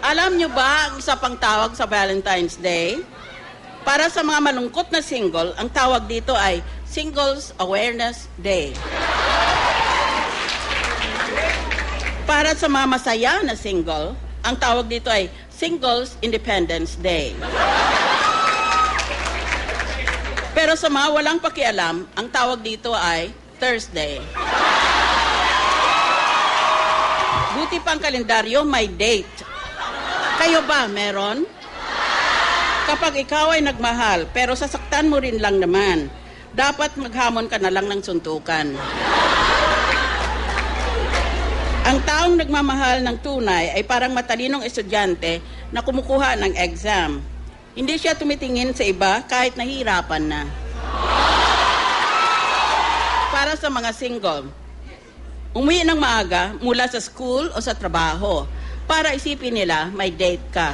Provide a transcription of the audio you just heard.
Alam nyo ba ang isa pang tawag sa Valentine's Day? Para sa mga malungkot na single, ang tawag dito ay Singles Awareness Day. Para sa mga masaya na single, ang tawag dito ay Singles Independence Day. Pero sa mga walang pakialam, ang tawag dito ay Thursday. Buti pang kalendaryo, may date. Kayo ba, meron? Kapag ikaw ay nagmahal, pero sasaktan mo rin lang naman, dapat maghamon ka na lang ng suntukan. Ang taong nagmamahal ng tunay ay parang matalinong estudyante na kumukuha ng exam. Hindi siya tumitingin sa iba kahit nahihirapan na. Para sa mga single, umuwi ng maaga mula sa school o sa trabaho para isipin nila may date ka.